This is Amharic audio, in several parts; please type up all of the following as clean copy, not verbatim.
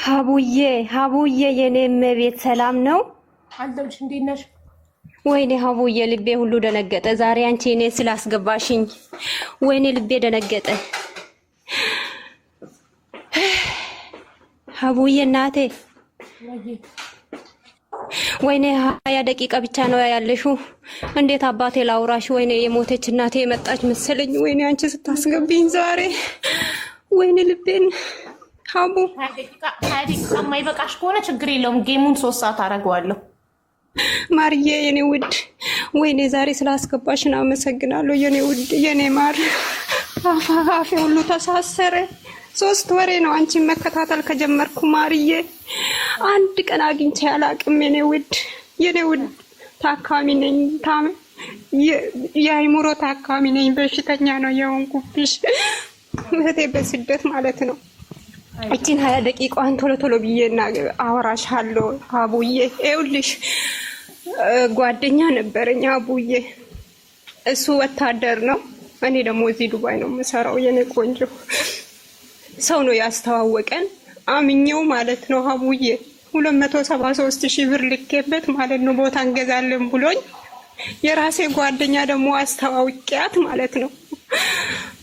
ሀቡዬ የኔ እመቤት ሰላም ነው አለሁልሽ። እንዴት ነሽ? ወይኔ ሀቡዬ ልቤ ሁሉ ደነገጠ ዛሬ አንቺ እኔ ስላስገባሽኝ። ወይኔ ልቤ ደነገጠ ሀቡዬ እናቴ። ወይኔ 20 ደቂቃ ብቻ ነው ያለሽው። እንዴት አባቴ ላውራሽ? ወይኔ የሞተች እናቴ የመጣች መሰለኝ። ወይኔ አንቺ ስታስገብኝ ዛሬ ወይኔ ልቤን ሀቡ 20 ደቂቃ የማይበቃሽ ከሆነ ችግር የለውም። ጌሙን 3 ሰዓት አደርገዋለሁ። ማርዬ የኔ ውድ ወይኔ ዛሬ ስላስገባሽን አመሰግናለሁ የኔ ውድ የኔ ማር። አፌ ሁሉ ተሳሰረ። 3 ወሬ ነው አንቺን መከታተል ከጀመርኩ ማርዬ። አንድ ቀን አግኝቼ አላቅም የኔ ውድ ታካሚ ነኝ። የአይምሮ ታካሚ ነኝ። በሽተኛ ነው የሆንኩብሽ እህቴ፣ በስደት ማለት ነው። እቺን 20 ደቂቃዋን ቶሎ ብዬና አወራሻለሁ አቡዬ። ይኸውልሽ ጓደኛ ነበረኝ አቡዬ። እሱ ወታደር ነው፣ እኔ ደግሞ እዚህ ዱባይ ነው የምሰራው። የኔ ቆንጆ ሰው ነው ያስተዋወቀን፣ አምኜው ማለት ነው አቡዬ። 273,000 ብር ልኬበት ማለት ነው ቦታ እንገዛለን ብሎኝ፣ የራሴ ጓደኛ ደግሞ አስተዋውቂያት ማለት ነው።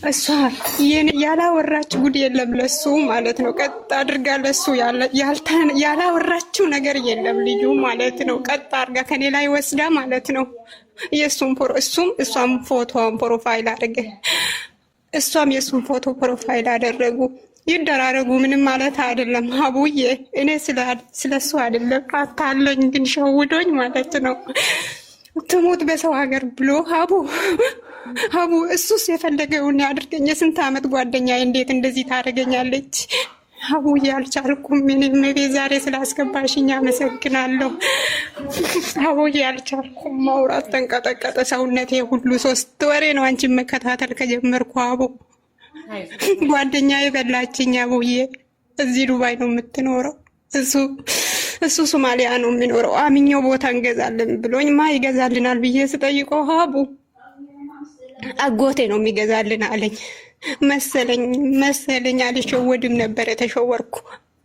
እሷ ያላወራች ጉድ የለም ለሱ ማለት ነው። ቀጥ አድርጋ ለሱ ያላወራችው ነገር የለም ልጁ ማለት ነው። ቀጥ አድርጋ ከኔ ላይ ወስዳ ማለት ነው። እሷም ፎቶዋን ፕሮፋይል አድርገ፣ እሷም የሱን ፎቶ ፕሮፋይል አደረጉ። ይደራረጉ፣ ምንም ማለት አይደለም አቡዬ። እኔ ስለሱ አይደለም አታለኝ፣ ግን ሸውዶኝ ማለት ነው። ትሙት በሰው ሀገር ብሎ ሀቡ እሱስ የፈለገውን ያድርገኝ። የስንት ዓመት ጓደኛ እንዴት እንደዚህ ታደርገኛለች? ሀቡዬ አልቻልኩም። እኔም ቤት ዛሬ ስላስገባሽኝ አመሰግናለሁ ሀቡዬ። አልቻልኩም፣ ማውራት ተንቀጠቀጠ ሰውነቴ ሁሉ። 3 ወሬ ነው አንቺን መከታተል ከጀመርኩ ሀቡ። ጓደኛ የበላችኝ አቡዬ። እዚህ ዱባይ ነው የምትኖረው፣ እሱ ሶማሊያ ነው የሚኖረው። አምኜው ቦታ እንገዛለን ብሎኝ ማ ይገዛልናል ብዬ ስጠይቀው ሀቡ አጎቴ ነው የሚገዛልን አለኝ መሰለኝ። አልሸወድም ነበር የተሸወርኩ።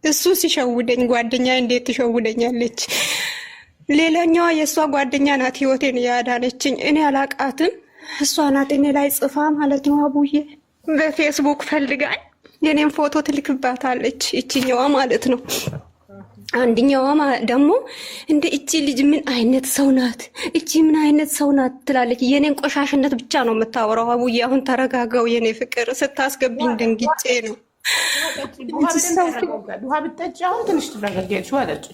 እሱ ሲሸውደኝ ጓደኛ እንዴት ትሸውደኛለች? ሌላኛዋ የእሷ ጓደኛ ናት ህይወቴን ያዳነችኝ። እኔ አላቃትም፣ እሷ ናት እኔ ላይ ጽፋ ማለት ነው አቡዬ። በፌስቡክ ፈልጋኝ የኔን ፎቶ ትልክባታለች ይችኛዋ ማለት ነው። አንድኛዋ ደግሞ እንደ እቺ ልጅ ምን አይነት ሰው ናት? እቺ ምን አይነት ሰው ናት ትላለች። የኔን ቆሻሽነት ብቻ ነው የምታወራው አቡዬ። አሁን ተረጋጋው የኔ ፍቅር። ስታስገብኝ ድንግጬ ነው። ውሃ ብትጠጪ አሁን ትንሽ ትረጋጊያለሽ።